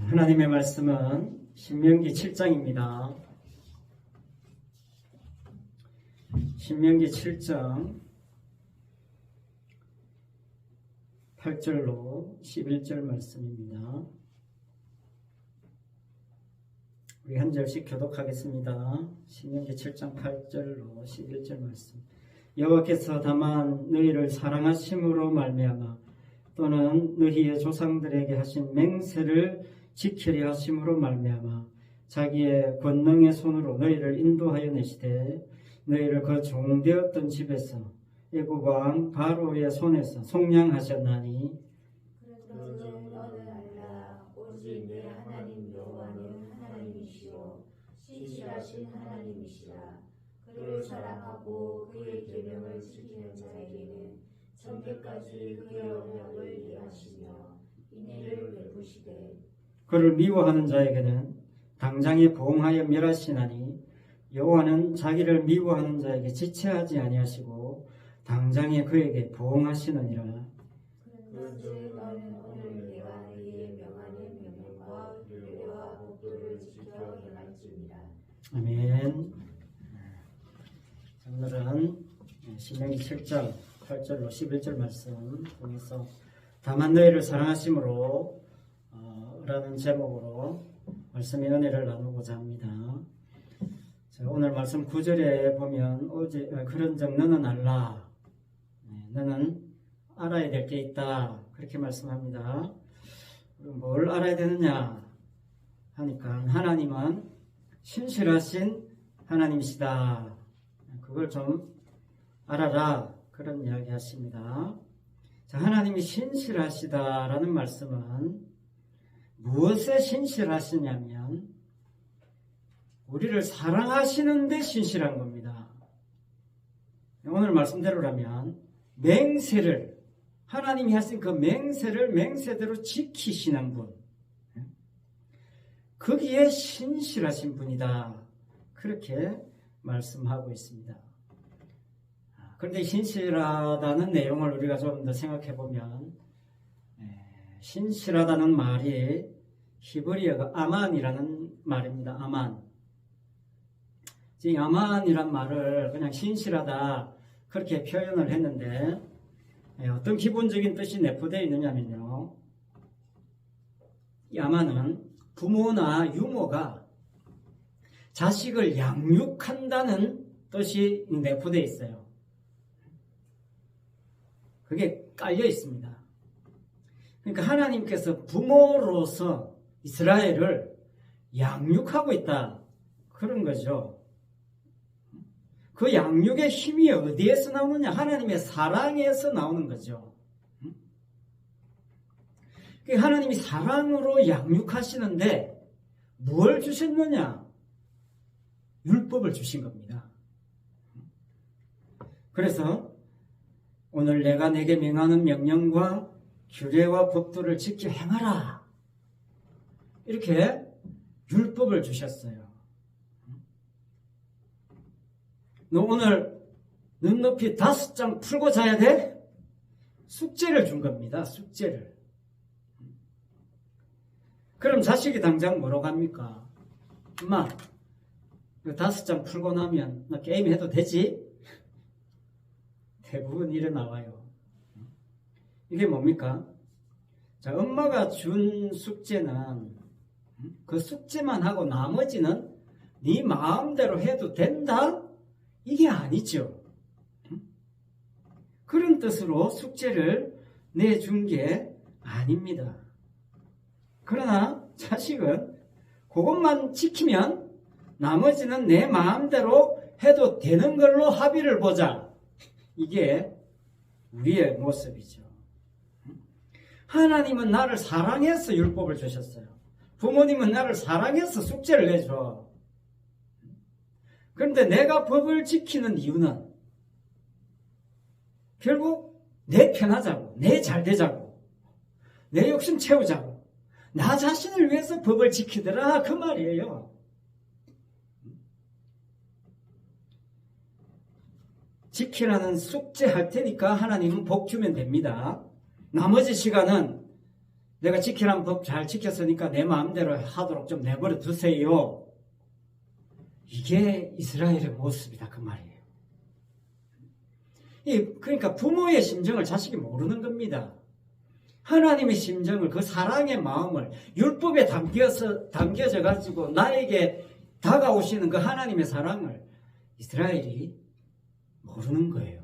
하나님의 말씀은 신명기 7장입니다. 신명기 7장 8절로 11절 말씀입니다. 우리 한 절씩 교독하겠습니다. 신명기 7장 8절로 11절 말씀. 여호와께서 다만 너희를 사랑하심으로 말미암아 또는 너희의 조상들에게 하신 맹세를 지키려 하심으로 말미암아 자기의 권능의 손으로 너희를 인도하여 내시되 너희를 그 종되었던 집에서 애굽 왕 바로의 손에서 속량하셨나니 그런즉 너는 알라 오직 내 하나님 여호와는 하나님이시요 신실하신 하나님이시라. 그를 사랑하고 그의 계명을 지키는 자에게는 천대까지 그의 언약을 이해하시며 인애를 베푸시되 그를 미워하는 자에게는 당장에 보응하여 멸하시나니 여호와는 자기를 미워하는 자에게 지체하지 아니하시고 당장에 그에게 보응하시느니라. 그런즉 너는 오늘 내가 너희에게 명하는 명령과 규례와 법도를 지켜 행할지니라. 아멘. 오늘은 신명기 7장 8절로 11절 말씀 통해서 다만 너희를 사랑하심으로 라는 제목으로 말씀의 은혜를 나누고자 합니다. 자, 오늘 말씀 9절에 보면 그런즉 너는 알라. 너는 알아야 될 게 있다. 그렇게 말씀합니다. 뭘 알아야 되느냐 하니까 하나님은 신실하신 하나님이시다. 그걸 좀 알아라. 그런 이야기 하십니다. 자, 하나님이 신실하시다라는 말씀은 무엇에 신실하시냐면 우리를 사랑하시는데 신실한 겁니다. 오늘 말씀대로라면 맹세를 하나님이 하신 그 맹세를 맹세대로 지키시는 분, 거기에 신실하신 분이다. 그렇게 말씀하고 있습니다. 그런데 신실하다는 내용을 우리가 좀 더 생각해 보면 신실하다는 말이 히브리어가 아만이라는 말입니다. 아만. 이 아만이란 말을 그냥 신실하다 그렇게 표현을 했는데 어떤 기본적인 뜻이 내포되어 있느냐면요. 이 아만은 부모나 유모가 자식을 양육한다는 뜻이 내포되어 있어요. 그게 깔려 있습니다. 그러니까 하나님께서 부모로서 이스라엘을 양육하고 있다. 그런 거죠. 그 양육의 힘이 어디에서 나오느냐? 하나님의 사랑에서 나오는 거죠. 하나님이 사랑으로 양육하시는데 뭘 주셨느냐? 율법을 주신 겁니다. 그래서 오늘 내가 내게 명하는 명령과 규례와 법도를 지켜 행하라. 이렇게 율법을 주셨어요. 너 오늘 눈높이 5장 풀고 자야 돼? 숙제를 준 겁니다. 숙제를. 그럼 자식이 당장 뭐라고 합니까? 엄마, 5장 풀고 나면 나 게임 해도 되지? 대부분 이래 나와요. 이게 뭡니까? 자, 엄마가 준 숙제는 그 숙제만 하고 나머지는 네 마음대로 해도 된다? 이게 아니죠. 그런 뜻으로 숙제를 내준 게 아닙니다. 그러나 자식은 그것만 지키면 나머지는 내 마음대로 해도 되는 걸로 합의를 보자. 이게 우리의 모습이죠. 하나님은 나를 사랑해서 율법을 주셨어요. 부모님은 나를 사랑해서 숙제를 내줘. 그런데 내가 법을 지키는 이유는 결국 내 편하자고, 내 잘되자고, 내 욕심 채우자고, 나 자신을 위해서 법을 지키더라 그 말이에요. 지키라는 숙제 할 테니까 하나님은 복 주면 됩니다. 나머지 시간은 내가 지키라는 법 잘 지켰으니까 내 마음대로 하도록 좀 내버려 두세요. 이게 이스라엘의 모습이다 그 말이에요. 그러니까 부모의 심정을 자식이 모르는 겁니다. 하나님의 심정을, 그 사랑의 마음을 율법에 담겨져 가지고 나에게 다가오시는 그 하나님의 사랑을 이스라엘이 모르는 거예요.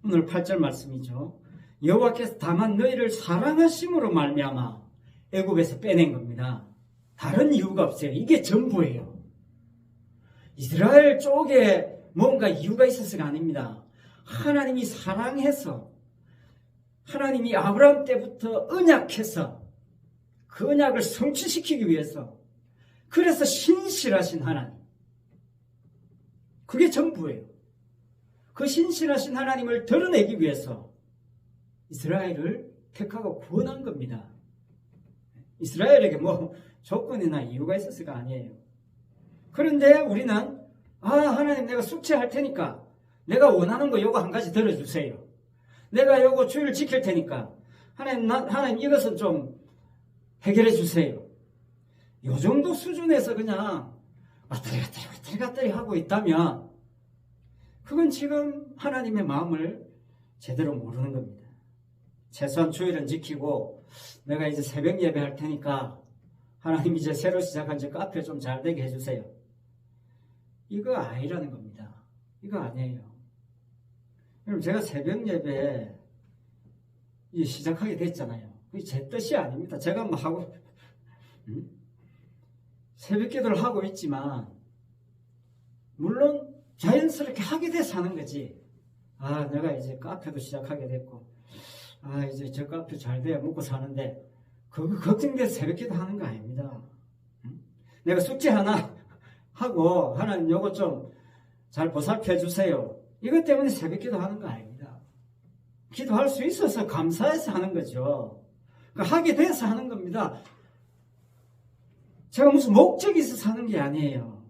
오늘 8절 말씀이죠. 여호와께서 다만 너희를 사랑하심으로 말미암아 애굽에서 빼낸 겁니다. 다른 이유가 없어요. 이게 전부예요. 이스라엘 쪽에 뭔가 이유가 있어서가 아닙니다. 하나님이 사랑해서, 하나님이 아브라함 때부터 언약해서 그 언약을 성취시키기 위해서, 그래서 신실하신 하나님, 그게 전부예요. 그 신실하신 하나님을 드러내기 위해서 이스라엘을 택하고 구원한 겁니다. 이스라엘에게 뭐 조건이나 이유가 있었을까 아니에요. 그런데 우리는 하나님 내가 숙제할 테니까 내가 원하는 거 요거 한 가지 들어주세요. 내가 요거 주의를 지킬 테니까 하나님 이것은 좀 해결해 주세요. 요 정도 수준에서 그냥 왔다리 갔다리 하고 있다면 그건 지금 하나님의 마음을 제대로 모르는 겁니다. 최소한 주일은 지키고 내가 이제 새벽 예배 할 테니까 하나님 이제 새로 시작한 저 카페 좀 잘 되게 해주세요. 이거 아니라는 겁니다. 이거 아니에요. 여러분 제가 새벽 예배 시작하게 됐잖아요. 그게 제 뜻이 아닙니다. 제가 뭐 하고 새벽 기도를 하고 있지만 물론 자연스럽게 하게 돼서 하는 거지. 내가 이제 카페도 시작하게 됐고 이제 저 카페 잘 돼야 먹고 사는데 그거 걱정돼서 새벽 기도 하는 거 아닙니다. 내가 숙제 하나 하고 하나님 요거 좀 잘 보살펴 주세요. 이것 때문에 새벽 기도 하는 거 아닙니다. 기도할 수 있어서 감사해서 하는 거죠. 그러니까 하게 돼서 하는 겁니다. 제가 무슨 목적이 있어서 하는 게 아니에요.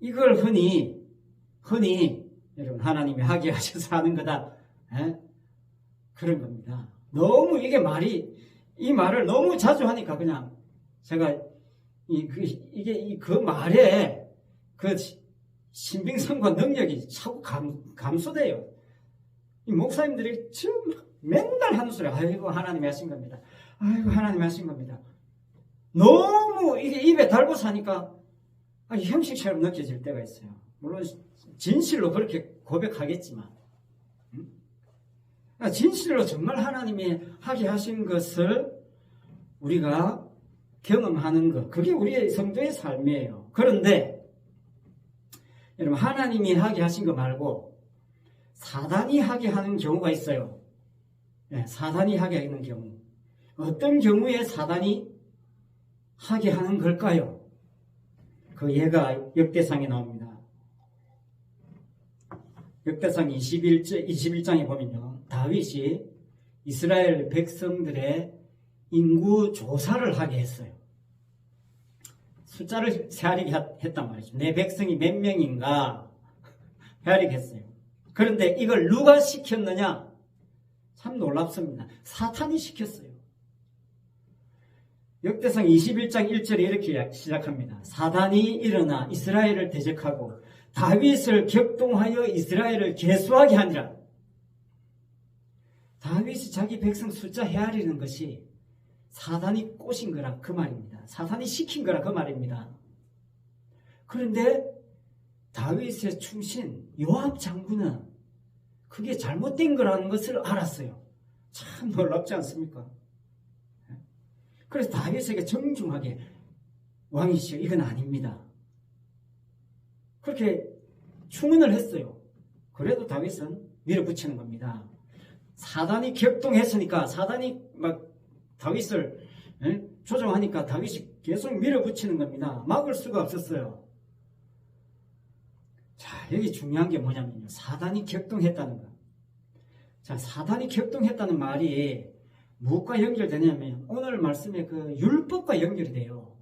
이걸 흔히 여러분 하나님이 하게 하셔서 하는 거다. 그런 겁니다. 너무 이 말을 너무 자주 하니까 그냥 제가 그 말에 그 신빙성과 능력이 자꾸 감소돼요. 이 목사님들이 지금 맨날 하는 소리, 아이고 하나님이 하신 겁니다. 아이고 하나님이 하신 겁니다. 너무 이게 입에 달고 사니까 형식처럼 느껴질 때가 있어요. 물론 진실로 그렇게 고백하겠지만 진실로 정말 하나님이 하게 하신 것을 우리가 경험하는 것, 그게 우리의 성도의 삶이에요. 그런데 여러분 하나님이 하게 하신 거 말고 사단이 하게 하는 경우가 있어요. 사단이 하게 하는 경우. 어떤 경우에 사단이 하게 하는 걸까요? 그 예가 역대상에 나옵니다. 역대상 21장에 보면요. 다윗이 이스라엘 백성들의 인구 조사를 하게 했어요. 숫자를 세하리게 했단 말이죠. 내 백성이 몇 명인가 헤아리게 했어요. 그런데 이걸 누가 시켰느냐? 참 놀랍습니다. 사탄이 시켰어요. 역대상 21장 1절에 이렇게 시작합니다. 사단이 일어나 이스라엘을 대적하고 다윗을 격동하여 이스라엘을 계수하게 하니라. 다윗이 자기 백성 숫자 헤아리는 것이 사단이 꼬신 거라 그 말입니다. 사단이 시킨 거라 그 말입니다. 그런데 다윗의 충신 요압 장군은 그게 잘못된 거라는 것을 알았어요. 참 놀랍지 않습니까? 그래서 다윗에게 정중하게 왕이시여 이건 아닙니다. 그렇게 충언을 했어요. 그래도 다윗은 밀어붙이는 겁니다. 사단이 격동했으니까 사단이 막 다윗을 조종하니까 다윗이 계속 밀어붙이는 겁니다. 막을 수가 없었어요. 자, 여기 중요한 게 뭐냐면요. 사단이 격동했다는 거. 자, 사단이 격동했다는 말이 무엇과 연결되냐면 오늘 말씀의 그 율법과 연결이 돼요.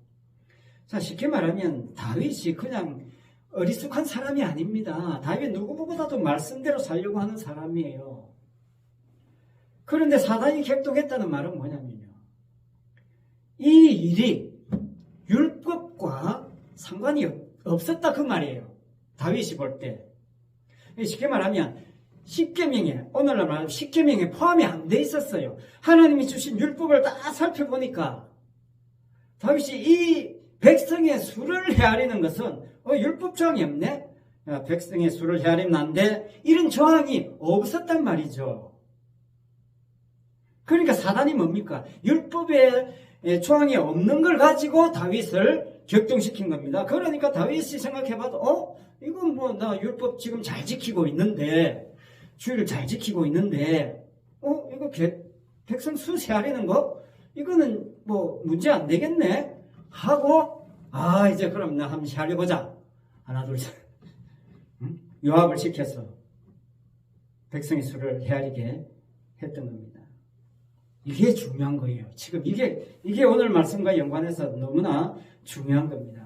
자, 쉽게 말하면 다윗이 그냥 어리숙한 사람이 아닙니다. 다윗 누구보다도 말씀대로 살려고 하는 사람이에요. 그런데 사단이 격동했다는 말은 뭐냐면요. 이 일이 율법과 상관이 없었다 그 말이에요. 다윗이 볼 때. 쉽게 말하면 십계명에 오늘날 말하면 십계명에 포함이 안 돼 있었어요. 하나님이 주신 율법을 다 살펴보니까 다윗이 이 백성의 수를 헤아리는 것은 율법 조항이 없네. 백성의 수를 헤아리면 안 돼. 이런 조항이 없었단 말이죠. 그러니까 사단이 뭡니까? 율법의 조항이 없는 걸 가지고 다윗을 격동시킨 겁니다. 그러니까 다윗이 생각해봐도 이건 뭐 나 율법 지금 잘 지키고 있는데 주의를 잘 지키고 있는데 이거 백성 수 헤아리는 거 이거는 뭐 문제 안 되겠네 하고 이제 그럼 나 한번 헤아려보자. 하나 둘 셋. 요압을 시켜서 백성의 수를 헤아리게 했던 겁니다. 이게 중요한 거예요. 지금 이게 오늘 말씀과 연관해서 너무나 중요한 겁니다.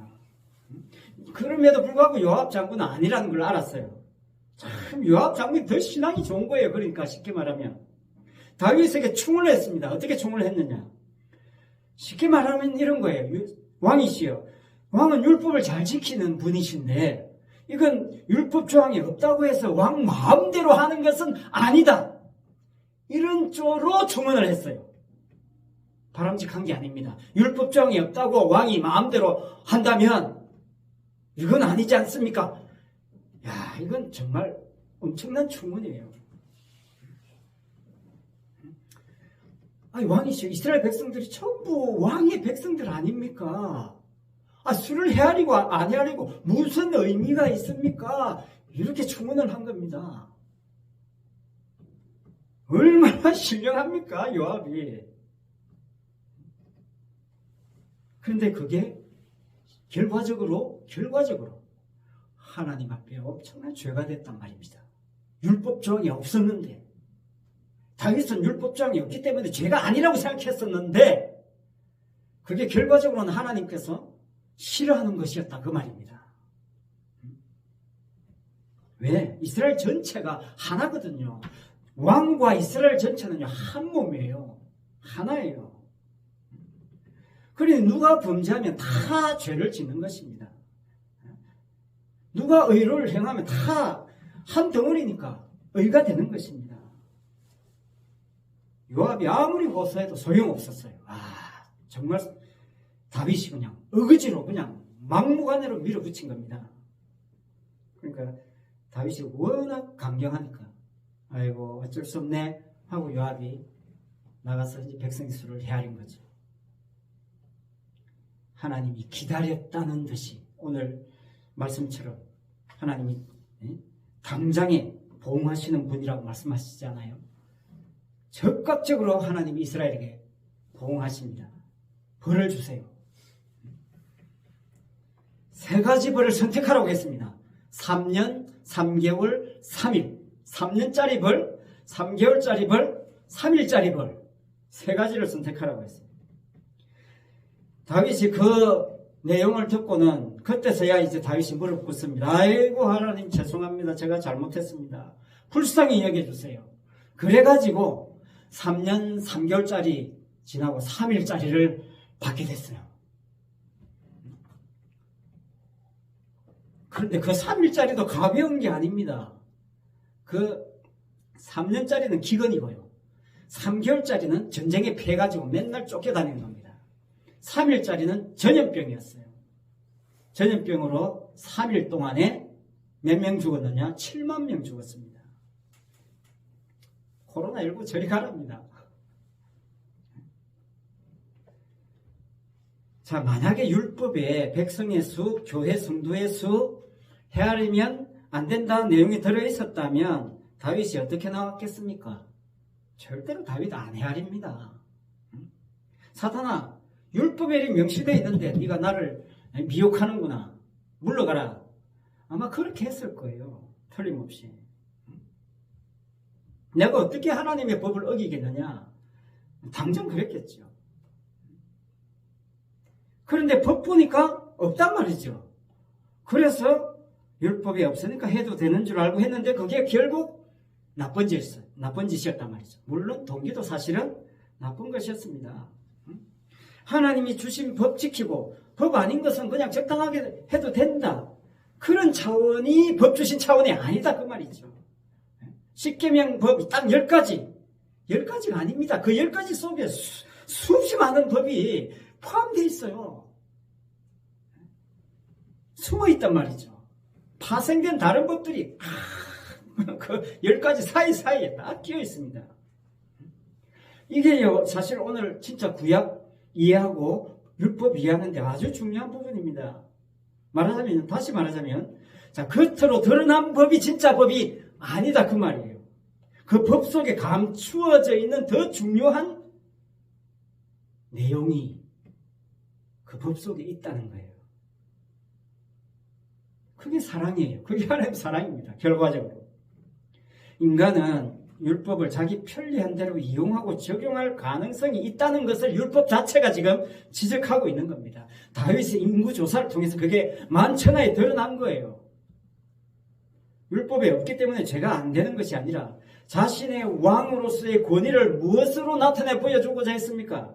그럼에도 불구하고 요압 장군은 아니라는 걸 알았어요. 참 요압 장군이 더 신앙이 좋은 거예요. 그러니까 쉽게 말하면 다윗에게 충을 했습니다. 어떻게 충을 했느냐? 쉽게 말하면 이런 거예요. 왕이시여. 왕은 율법을 잘 지키는 분이신데 이건 율법 조항이 없다고 해서 왕 마음대로 하는 것은 아니다. 이런 쪽으로 충언을 했어요. 바람직한 게 아닙니다. 율법 조항이 없다고 왕이 마음대로 한다면 이건 아니지 않습니까? 이건 정말 엄청난 충언이에요. 왕이시여. 이스라엘 백성들이 전부 왕의 백성들 아닙니까? 수를 헤아리고 안 헤아리고 무슨 의미가 있습니까? 이렇게 충언을 한 겁니다. 얼마나 신령합니까, 요압이. 그런데 그게 결과적으로 하나님 앞에 엄청난 죄가 됐단 말입니다. 율법 조항이 없었는데 다윗은 율법 조항이 없기 때문에 죄가 아니라고 생각했었는데 그게 결과적으로는 하나님께서 싫어하는 것이었다 그 말입니다. 왜? 이스라엘 전체가 하나거든요. 왕과 이스라엘 전체는요 한 몸이에요. 하나예요. 그러니 누가 범죄하면 다 죄를 짓는 것입니다. 누가 의를 행하면 다 한 덩어리니까 의가 되는 것입니다. 요압이 아무리 호소해도 소용없었어요. 정말 다윗이 그냥 어거지로 그냥 막무가내로 밀어붙인 겁니다. 그러니까 다윗이 워낙 강경하니까 아이고 어쩔 수 없네 하고 요압이 나가서 이제 백성의 수를 헤아린 거죠. 하나님이 기다렸다는 듯이 오늘 말씀처럼 하나님이 당장에 보응하시는 분이라고 말씀하시잖아요. 적극적으로 하나님이 이스라엘에게 보응하십니다. 벌을 주세요. 3가지 벌을 선택하라고 했습니다. 3년, 3개월, 3일. 3년짜리 벌, 3개월짜리 벌, 3일짜리 벌. 3가지를 선택하라고 했습니다. 다윗이 그 내용을 듣고는 그때서야 이제 다윗이 무릎 꿇습니다. 아이고 하나님 죄송합니다. 제가 잘못했습니다. 불쌍히 여겨주세요. 그래가지고 3년 3개월짜리 지나고 3일짜리를 받게 됐어요. 그런데 그 3일짜리도 가벼운 게 아닙니다. 그 3년짜리는 기근이고요. 3개월짜리는 전쟁에 패해가지고 맨날 쫓겨다니는 겁니다. 3일짜리는 전염병이었어요. 전염병으로 3일 동안에 몇 명 죽었느냐? 7만 명 죽었습니다. 코로나19 저리 가랍니다. 자, 만약에 율법에 백성의 수, 교회 성도의 수 헤아리면 안 된다 내용이 들어있었다면 다윗이 어떻게 나왔겠습니까? 절대로 다윗 안 헤아립니다. 사탄아, 율법에 명시되어 있는데 네가 나를 미혹하는구나. 물러가라. 아마 그렇게 했을 거예요. 틀림없이. 내가 어떻게 하나님의 법을 어기겠느냐? 당장 그랬겠죠. 그런데 법 보니까 없단 말이죠. 그래서 율법이 없으니까 해도 되는 줄 알고 했는데 그게 결국 나쁜 짓이었어요. 나쁜 짓이었단 말이죠. 물론 동기도 사실은 나쁜 것이었습니다. 하나님이 주신 법 지키고 법 아닌 것은 그냥 적당하게 해도 된다. 그런 차원이 법 주신 차원이 아니다 그 말이죠. 십계명 법이 딱 10가지. 10가지가 아닙니다. 그 10가지 속에 수없이 많은 법이 포함되어 있어요. 숨어 있단 말이죠. 파생된 다른 법들이 그 10가지 사이사이에 딱 끼어 있습니다. 이게요, 사실 오늘 진짜 구약 이해하고 율법 이해하는데 아주 중요한 부분입니다. 다시 말하자면, 자, 겉으로 드러난 법이 진짜 법이 아니다 그 말이에요. 그 법 속에 감추어져 있는 더 중요한 내용이 그 법 속에 있다는 거예요. 그게 사랑이에요. 그게 하나님의 사랑입니다. 결과적으로. 인간은 율법을 자기 편리한 대로 이용하고 적용할 가능성이 있다는 것을 율법 자체가 지금 지적하고 있는 겁니다. 다윗의 인구조사를 통해서 그게 만천하에 드러난 거예요. 율법이 없기 때문에 죄가 안 되는 것이 아니라 자신의 왕으로서의 권위를 무엇으로 나타내 보여주고자 했습니까?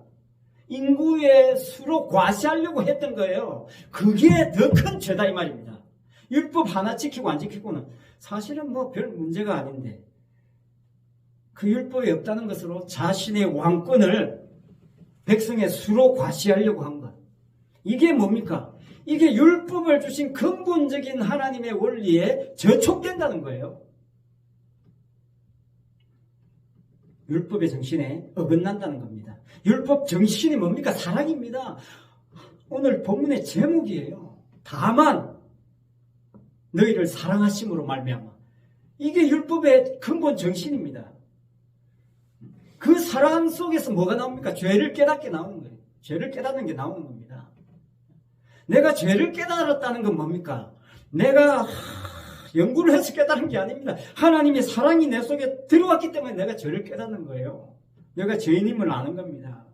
인구의 수로 과시하려고 했던 거예요. 그게 더 큰 죄다 이 말입니다. 율법 하나 지키고 안 지키고는 사실은 뭐 별 문제가 아닌데 그 율법이 없다는 것으로 자신의 왕권을 백성의 수로 과시하려고 한 것. 이게 뭡니까? 이게 율법을 주신 근본적인 하나님의 원리에 저촉된다는 거예요. 율법의 정신에 어긋난다는 겁니다. 율법 정신이 뭡니까? 사랑입니다. 오늘 본문의 제목이에요. 다만 너희를 사랑하심으로 말미암아. 이게 율법의 근본 정신입니다. 그 사랑 속에서 뭐가 나옵니까? 죄를 깨닫게 나오는 거예요. 죄를 깨닫는 게 나오는 겁니다. 내가 죄를 깨달았다는 건 뭡니까? 내가 연구를 해서 깨달은 게 아닙니다. 하나님의 사랑이 내 속에 들어왔기 때문에 내가 죄를 깨닫는 거예요. 내가 죄인임을 아는 겁니다.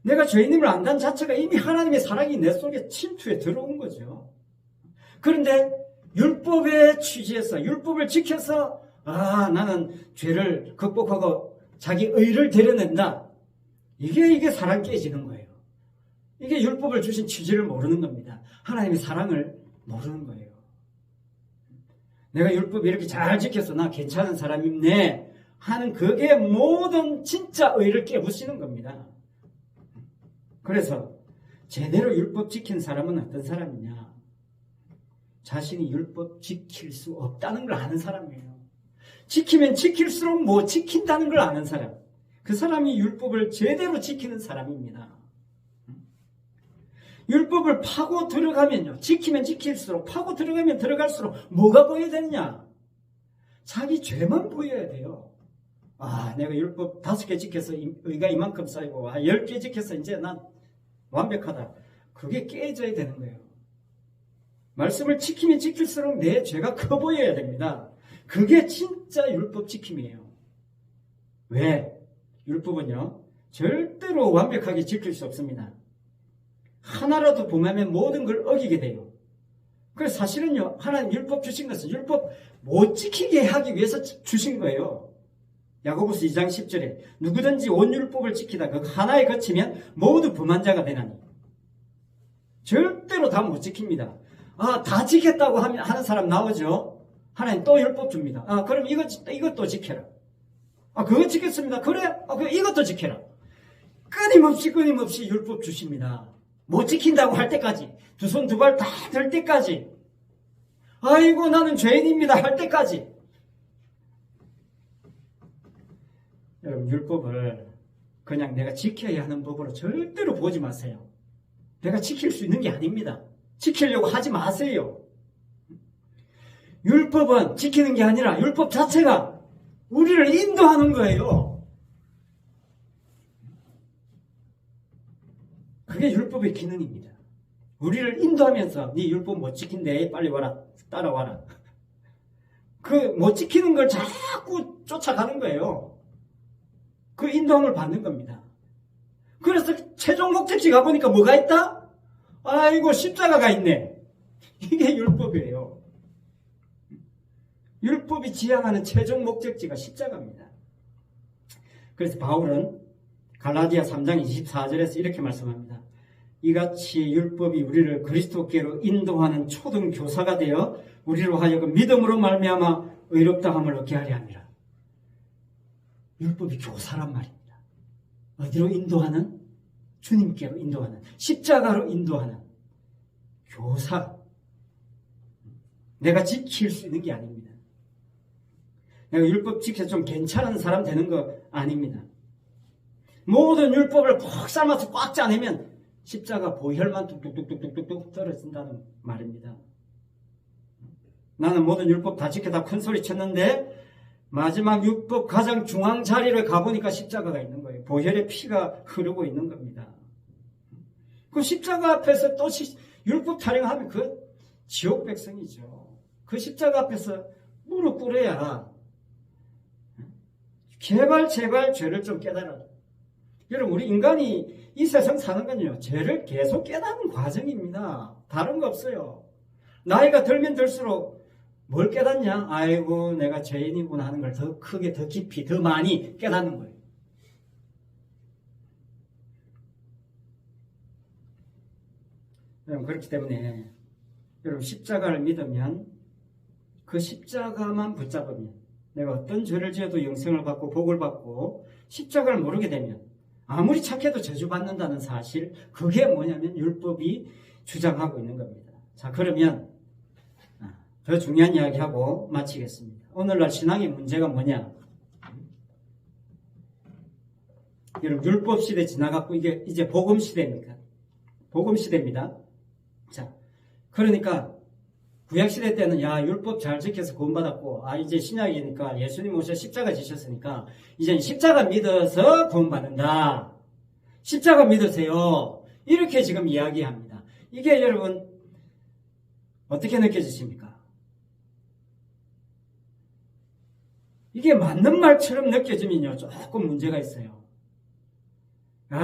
내가 죄인임을 안다는 자체가 이미 하나님의 사랑이 내 속에 침투해 들어온 거죠. 그런데 율법의 취지에서 율법을 지켜서 나는 죄를 극복하고 자기 의를 드러낸다. 이게 사랑 깨지는 거예요. 이게 율법을 주신 취지를 모르는 겁니다. 하나님의 사랑을 모르는 거예요. 내가 율법 이렇게 잘 지켜서 나 괜찮은 사람이네 하는 그게 모든 진짜 의를 깨부시는 겁니다. 그래서 제대로 율법 지킨 사람은 어떤 사람이냐? 자신이 율법 지킬 수 없다는 걸 아는 사람이에요. 지키면 지킬수록 못 지킨다는 걸 아는 사람. 그 사람이 율법을 제대로 지키는 사람입니다. 율법을 파고 들어가면요. 지키면 지킬수록 파고 들어가면 들어갈수록 뭐가 보여야 되느냐? 자기 죄만 보여야 돼요. 내가 율법 5개 지켜서 의가 이만큼 쌓이고 10개 지켜서 이제 난 완벽하다. 그게 깨져야 되는 거예요. 말씀을 지키면 지킬수록 내 죄가 커 보여야 됩니다. 그게 진짜 율법 지킴이에요. 왜? 율법은요, 절대로 완벽하게 지킬 수 없습니다. 하나라도 범하면 모든 걸 어기게 돼요. 그래서 사실은요, 하나님 율법 주신 것은 율법 못 지키게 하기 위해서 주신 거예요. 야고보서 2장 10절에 누구든지 온 율법을 지키다 그 하나에 거치면 모두 범한 자가 되나니. 절대로 다 못 지킵니다. 다 지켰다고 하는 사람 나오죠. 하나님 또 율법 줍니다. 그럼 이것도 지켜라. 그거 지켰습니다. 그래? 그럼 이것도 지켜라. 끊임없이 율법 주십니다. 못 지킨다고 할 때까지, 두 손 두 발 다 들 때까지, 아이고 나는 죄인입니다 할 때까지. 여러분, 율법을 그냥 내가 지켜야 하는 법으로 절대로 보지 마세요. 내가 지킬 수 있는 게 아닙니다. 지키려고 하지 마세요. 율법은 지키는 게 아니라 율법 자체가 우리를 인도하는 거예요. 그게 율법의 기능입니다. 우리를 인도하면서 네 율법 못 지킨대, 빨리 와라, 따라와라. 그 못 지키는 걸 자꾸 쫓아가는 거예요. 그 인도함을 받는 겁니다. 그래서 최종 목적지 가보니까 뭐가 있다? 아이고 십자가가 있네. 이게 율법이에요. 율법이 지향하는 최종 목적지가 십자가입니다. 그래서 바울은 갈라디아 3장 24절에서 이렇게 말씀합니다. 이같이 율법이 우리를 그리스도께로 인도하는 초등 교사가 되어 우리로 하여금 믿음으로 말미암아 의롭다함을 얻게 하려 함이라. 율법이 교사란 말입니다. 어디로 인도하는? 주님께로 인도하는, 십자가로 인도하는 교사. 내가 지킬 수 있는 게 아닙니다. 내가 율법 지켜서 좀 괜찮은 사람 되는 거 아닙니다. 모든 율법을 푹 삶아서 꽉 짜내면 십자가 보혈만 뚝뚝뚝뚝뚝뚝 떨어진다는 말입니다. 나는 모든 율법 다 지켜 다 큰 소리 쳤는데 마지막 율법 가장 중앙 자리를 가보니까 십자가가 있는 거예요. 보혈의 피가 흐르고 있는 겁니다. 그 십자가 앞에서 또 율법 타령하면 그 지옥 백성이죠. 그 십자가 앞에서 무릎 꿇어야 제발 죄를 좀 깨달아라. 여러분, 우리 인간이 이 세상 사는 건요, 죄를 계속 깨닫는 과정입니다. 다른 거 없어요. 나이가 들면 들수록 뭘 깨닫냐? 아이고, 내가 죄인이구나 하는 걸 더 크게, 더 깊이, 더 많이 깨닫는 거예요. 여러분, 그렇기 때문에 여러분, 십자가를 믿으면 그 십자가만 붙잡으면 내가 어떤 죄를 지어도 영생을 받고 복을 받고, 십자가를 모르게 되면 아무리 착해도 저주받는다는 사실, 그게 뭐냐면 율법이 주장하고 있는 겁니다. 자, 그러면 더 중요한 이야기하고 마치겠습니다. 오늘날 신앙의 문제가 뭐냐? 여러분, 율법 시대 지나갔고 이게 이제 복음 시대입니까? 복음 시대입니다. 자, 그러니까 구약 시대 때는 율법 잘 지켜서 구원받았고, 이제 신약이니까 예수님 오셔 십자가 지셨으니까 이제 십자가 믿어서 구원받는다. 십자가 믿으세요. 이렇게 지금 이야기합니다. 이게 여러분 어떻게 느껴지십니까? 이게 맞는 말처럼 느껴지면요, 조금 문제가 있어요.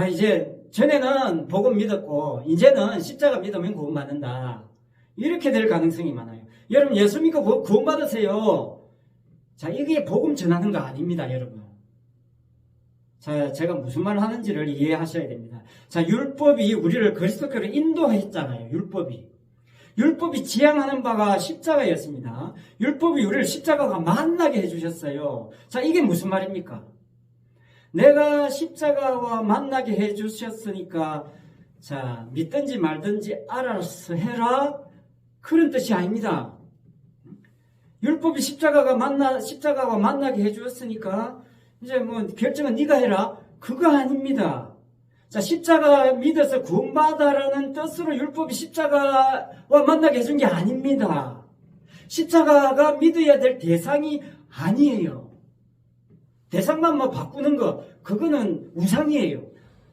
이제 전에는 복음 믿었고 이제는 십자가 믿으면 구원받는다. 이렇게 될 가능성이 많아요. 여러분, 예수 믿고 구원받으세요. 자, 이게 복음 전하는 거 아닙니다, 여러분. 자, 제가 무슨 말 하는지를 이해하셔야 됩니다. 자, 율법이 우리를 그리스도께로 인도했잖아요, 율법이 지향하는 바가 십자가였습니다. 율법이 우리를 십자가가 만나게 해주셨어요. 자, 이게 무슨 말입니까? 내가 십자가와 만나게 해주셨으니까, 자, 믿든지 말든지 알아서 해라. 그런 뜻이 아닙니다. 율법이 십자가와 만나게 해주었으니까, 이제 뭐, 결정은 네가 해라. 그거 아닙니다. 자, 십자가 믿어서 구원받아라는 뜻으로 율법이 십자가와 만나게 해준 게 아닙니다. 십자가가 믿어야 될 대상이 아니에요. 대상만 뭐 바꾸는 거, 그거는 우상이에요.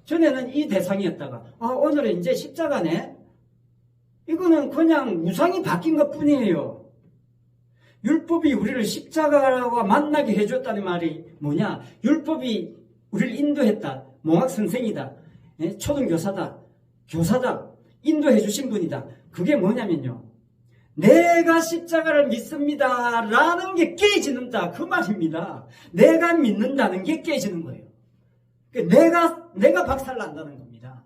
전에는 이 대상이었다가, 오늘은 이제 십자가네? 이거는 그냥 우상이 바뀐 것 뿐이에요. 율법이 우리를 십자가와 만나게 해줬다는 말이 뭐냐? 율법이 우리를 인도했다. 몽학 선생이다. 초등교사다. 교사다. 인도해 주신 분이다. 그게 뭐냐면요, 내가 십자가를 믿습니다 라는 게 깨지는다, 그 말입니다. 내가 믿는다는 게 깨지는 거예요. 내가 박살난다는 겁니다.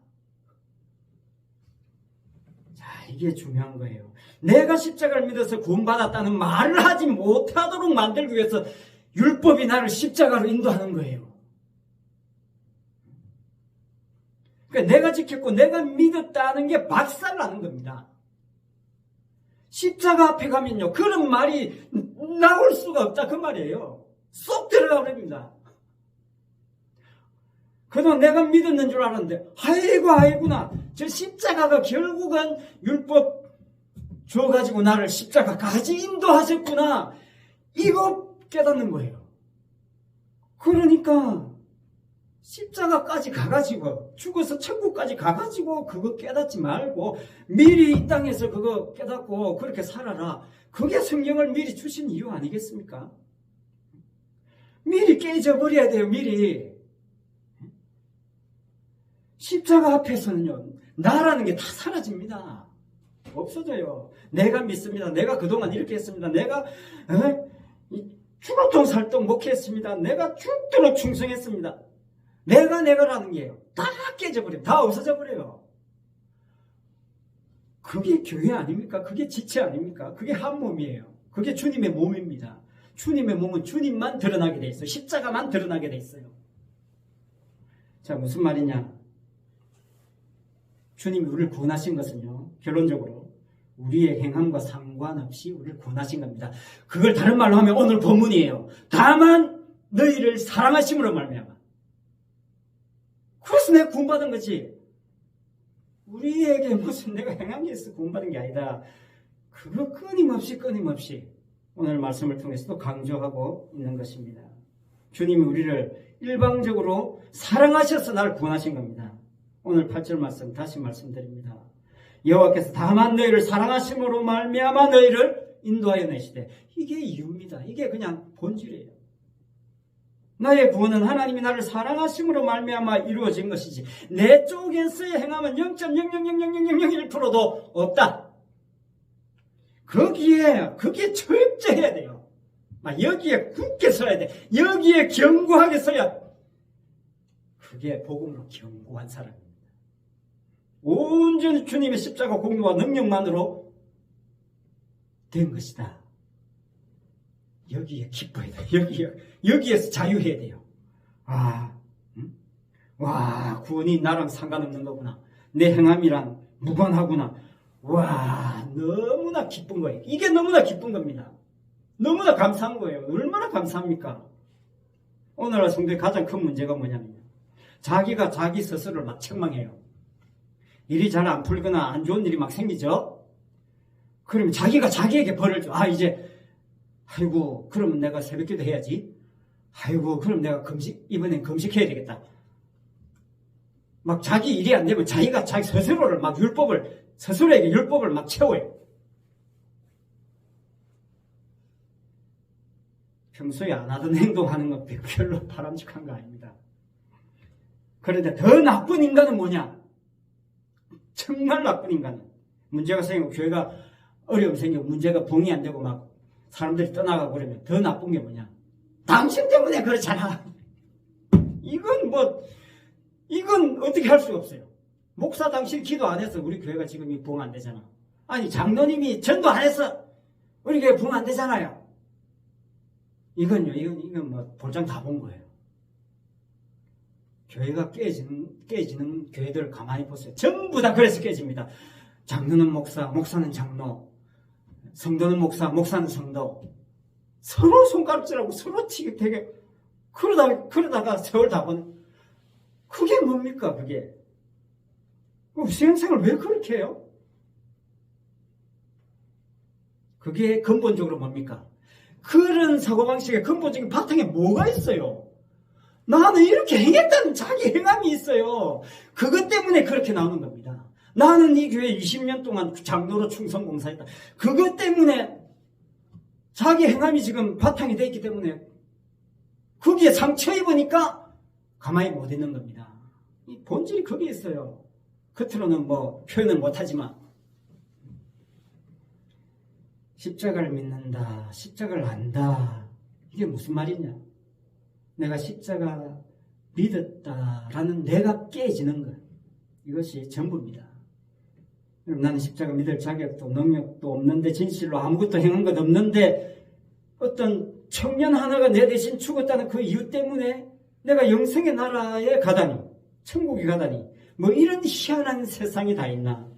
자, 이게 중요한 거예요. 내가 십자가를 믿어서 구원받았다는 말을 하지 못하도록 만들기 위해서 율법이 나를 십자가로 인도하는 거예요. 그러니까 내가 지켰고 내가 믿었다는 게 박살나는 겁니다. 십자가 앞에 가면요, 그런 말이 나올 수가 없다, 그 말이에요. 쏙 들어가 버립니다. 그동안 내가 믿었는 줄 알았는데, 아이구나. 저 십자가가 결국은 율법 줘가지고 나를 십자가까지 인도하셨구나. 이거 깨닫는 거예요. 그러니까 십자가까지 가가지고, 죽어서 천국까지 가가지고 그거 깨닫지 말고 미리 이 땅에서 그거 깨닫고 그렇게 살아라. 그게 성경을 미리 주신 이유 아니겠습니까? 미리 깨져버려야 돼요, 미리. 십자가 앞에서는요, 나라는 게 다 사라집니다. 없어져요. 내가 믿습니다. 내가 그동안 이렇게 했습니다. 내가 죽을똥 살똥 목회했습니다. 내가 죽도록 충성했습니다. 내가라는 게요. 다 깨져버려요. 다 없어져 버려요. 그게 교회 아닙니까? 그게 지체 아닙니까? 그게 한 몸이에요. 그게 주님의 몸입니다. 주님의 몸은 주님만 드러나게 돼 있어요. 십자가만 드러나게 돼 있어요. 자, 무슨 말이냐? 주님이 우리를 구원하신 것은요, 결론적으로 우리의 행함과 상관없이 우리를 구원하신 겁니다. 그걸 다른 말로 하면 오늘 본문이에요. 다만 너희를 사랑하심으로 말미암아. 그래서 내가 구원받은 거지. 우리에게 무슨 내가 행한 게 있어 구원받은 게 아니다. 그거 끊임없이 오늘 말씀을 통해서도 강조하고 있는 것입니다. 주님이 우리를 일방적으로 사랑하셔서 나를 구원하신 겁니다. 오늘 8절 말씀 다시 말씀드립니다. 여호와께서 다만 너희를 사랑하심으로 말미암아 너희를 인도하여 내시되. 이게 이유입니다. 이게 그냥 본질이에요. 나의 구원은 하나님이 나를 사랑하심으로 말미암아 이루어진 것이지 내 쪽에서의 행함은 0.0000001%도 없다. 그게 철저해야 돼요. 여기에 굳게 서야 돼. 여기에 견고하게 서야. 그게 복음으로 견고한 사람입니다. 온전히 주님의 십자가 공로와 능력만으로 된 것이다. 여기에 기뻐야 돼. 여기에서 자유해야 돼요. 와, 구원이 나랑 상관없는 거구나. 내 행함이랑 무관하구나. 와, 너무나 기쁜 거예요. 이게 너무나 기쁜 겁니다. 너무나 감사한 거예요. 얼마나 감사합니까? 오늘날 성도의 가장 큰 문제가 뭐냐면요. 자기가 자기 스스로를 막 책망해요. 일이 잘 안 풀리거나 안 좋은 일이 막 생기죠? 그러면 자기가 자기에게 벌을 줘. 아이고, 그러면 내가 새벽기도 해야지. 아이고, 그럼 내가 이번엔 금식해야 되겠다. 막 자기 일이 안 되면 자기가 자기 스스로를 막 스스로에게 율법을 막 채워요. 평소에 안 하던 행동하는 건 별로 바람직한 거 아닙니다. 그런데 더 나쁜 인간은 뭐냐? 정말 나쁜 인간은. 문제가 생기고 교회가 어려움 생기고 문제가 봉이 안 되고 막 사람들이 떠나가고 그러면 더 나쁜 게 뭐냐? 당신 때문에 그렇잖아. 이건 어떻게 할 수가 없어요. 목사 당신 기도 안 해서 우리 교회가 지금 부흥 안 되잖아. 아니, 장로님이 전도 안 해서 우리 교회 부흥 안 되잖아요. 이건 볼장 다 본 거예요. 교회가 깨지는 교회들 가만히 보세요. 전부 다 그래서 깨집니다. 장로는 목사, 목사는 장로, 성도는 목사, 목사는 성도. 서로 손가락질하고 서로 되게 그러다가 세월 다 보는. 그게 뭡니까, 그게? 수행생을 왜 그렇게 해요? 그게 근본적으로 뭡니까? 그런 사고방식의 근본적인 바탕에 뭐가 있어요? 나는 이렇게 행했다는 자기 행함이 있어요. 그것 때문에 그렇게 나오는 겁니다. 나는 이 교회 20년 동안 장로로 충성 봉사했다. 그것 때문에 자기 행함이 지금 바탕이 되어 있기 때문에 거기에 상처 입으니까 가만히 못 있는 겁니다. 이 본질이 거기에 있어요. 겉으로는 표현을 못하지만 십자가를 믿는다, 십자가를 안다. 이게 무슨 말이냐? 내가 십자가 믿었다라는 내가 깨지는 것. 이것이 전부입니다. 나는 십자가 믿을 자격도 능력도 없는데 진실로 아무것도 행한 것 없는데 어떤 청년 하나가 내 대신 죽었다는 그 이유 때문에 내가 영생의 나라에 가다니, 천국에 가다니, 이런 희한한 세상이 다 있나?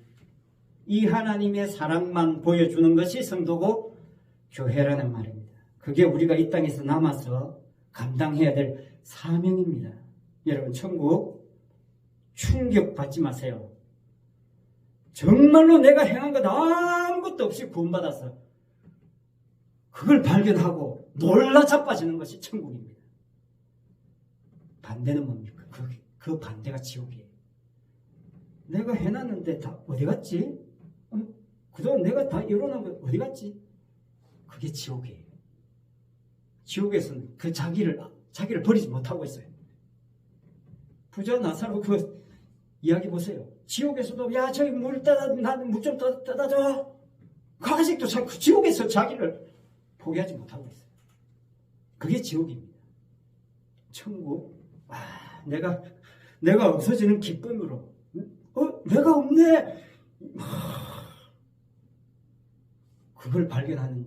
이 하나님의 사랑만 보여주는 것이 성도고 교회라는 말입니다. 그게 우리가 이 땅에서 남아서 감당해야 될 사명입니다. 여러분, 천국 충격받지 마세요. 정말로 내가 행한 것 아무것도 없이 구원받아서 그걸 발견하고 놀라 자빠지는 것이 천국입니다. 반대는 뭡니까? 그 반대가 지옥이에요. 내가 해놨는데 다 어디 갔지? 그동안 내가 다 이뤄놓은 거 어디 갔지? 그게 지옥이에요. 지옥에서는 그 자기를 버리지 못하고 있어요. 부자 나사로 그 이야기 보세요. 지옥에서도 저기 물 좀 떠다 줘. 그 아직도 그 지옥에서 자기를 포기하지 못하고 있어요. 그게 지옥입니다. 천국, 내가 없어지는 기쁨으로, 내가 없네. 그걸 발견하는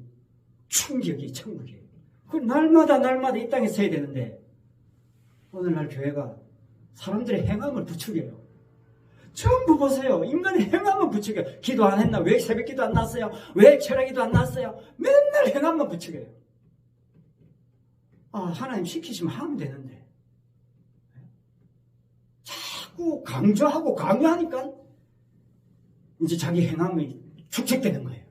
충격이 천국이에요. 그 날마다 이 땅에 서야 되는데, 오늘날 교회가 사람들의 행함을 부추겨요. 전부 보세요. 인간의 행함을 부추겨요. 기도 안 했나? 왜 새벽 기도 안 났어요? 왜 철학기도 안 났어요? 맨날 행함만 부추겨요. 하나님 시키시면 하면 되는데. 자꾸 강조하니까 이제 자기 행함이 축적되는 거예요.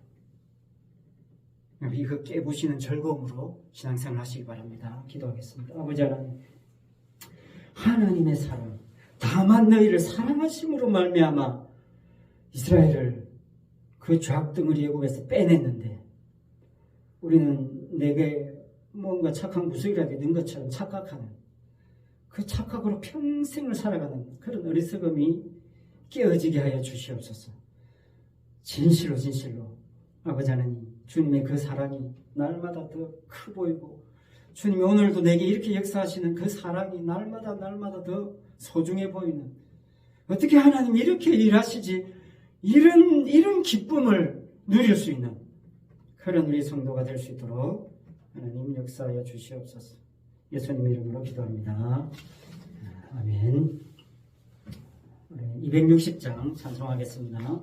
이거 깨부시는 즐거움으로 신앙생활 하시기 바랍니다. 기도하겠습니다. 아버지 하나님의 사랑, 다만 너희를 사랑하심으로 말미암아 이스라엘을 그 죄악덩어리 애국에서 빼냈는데, 우리는 내게 뭔가 착한 구석이라도 있는 것처럼 착각하는, 그 착각으로 평생을 살아가는 그런 어리석음이 깨어지게 하여 주시옵소서. 진실로 아버지 하나님, 주님의 그 사랑이 날마다 더 커 보이고, 주님이 오늘도 내게 이렇게 역사하시는 그 사랑이 날마다 더 소중해 보이는, 어떻게 하나님 이렇게 일하시지, 이런 기쁨을 누릴 수 있는 그런 우리 성도가 될 수 있도록 하나님 역사하여 주시옵소서. 예수님 이름으로 기도합니다. 아멘. 260장 찬송하겠습니다.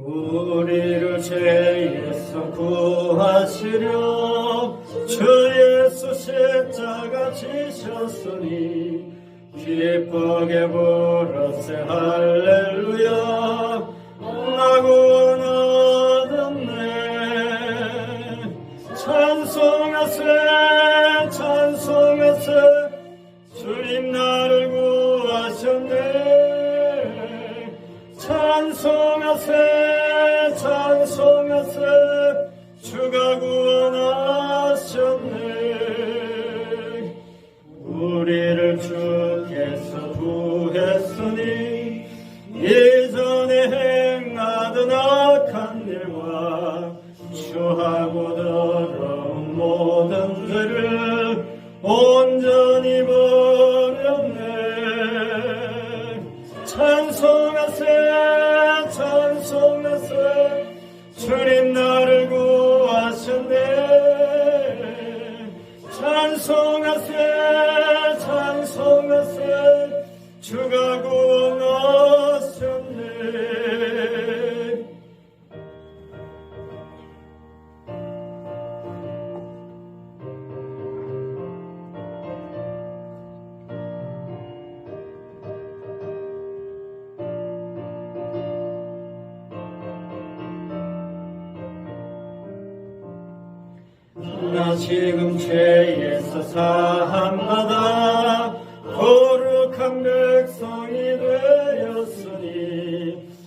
우리를 죄에서 구하시려 주 예수 십자가 지셨으니 기쁘게 부르세 할렐루야. 나 구원 얻었네. 찬송하세 주님 나를 구하셨네. 찬송하세 주가 구원하셨네. 우리를 주께서 구했으니 예전에 행하던 악한 일과 추하고 더러운 모든 죄를 온전히 버렸네. 찬송하세 주님 나를 구하셨네. 찬송하세 주가 구원하셨네. 나 지금 죄에서 사함받아 거룩한 백성이 되었으니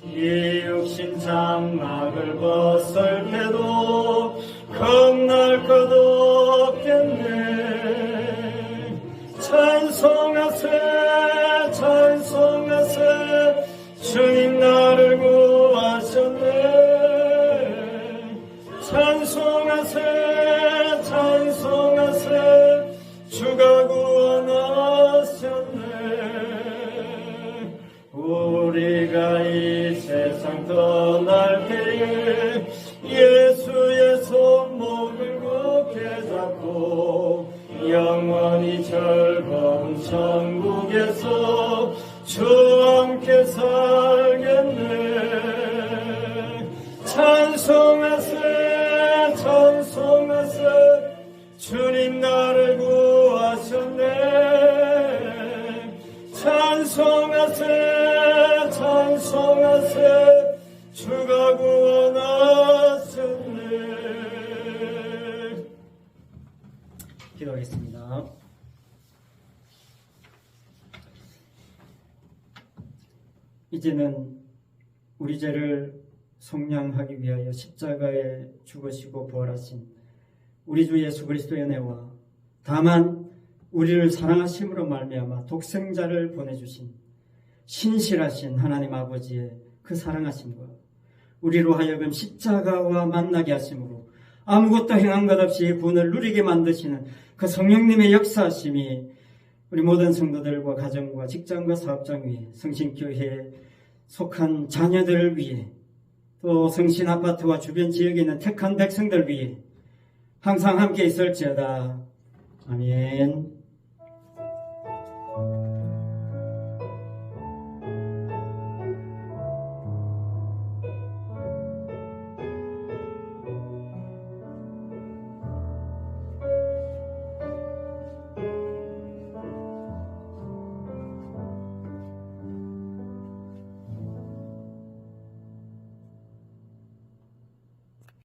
이 육신 장막을 벗을 때도 겁날 것 없겠네. 찬송하세 주님 나를 구하셨네. 찬송하세 주가 구원하셨네. 우리가 이 세상 떠날 때에 예수의 손목을 굳게 잡고 영원히 즐거운 천국에서 주와 함께 살겠네. 찬송하세 주님 나를 구하셨네. 찬송하세 주가 구원하셨네. 기도하겠습니다. 이제는 우리 죄를 속량하기 위하여 십자가에 죽으시고 부활하신 우리 주 예수 그리스도의 은혜와 다만 우리를 사랑하심으로 말미암아 독생자를 보내주신 신실하신 하나님 아버지의 그 사랑하심과 우리로 하여금 십자가와 만나게 하심으로 아무것도 행한 것 없이 구원을 누리게 만드시는 그 성령님의 역사하심이 우리 모든 성도들과 가정과 직장과 사업장 위에 성신교회에 속한 자녀들을 위해 또 성신아파트와 주변 지역에 있는 택한 백성들 위해 항상 함께 있을지어다. 아멘.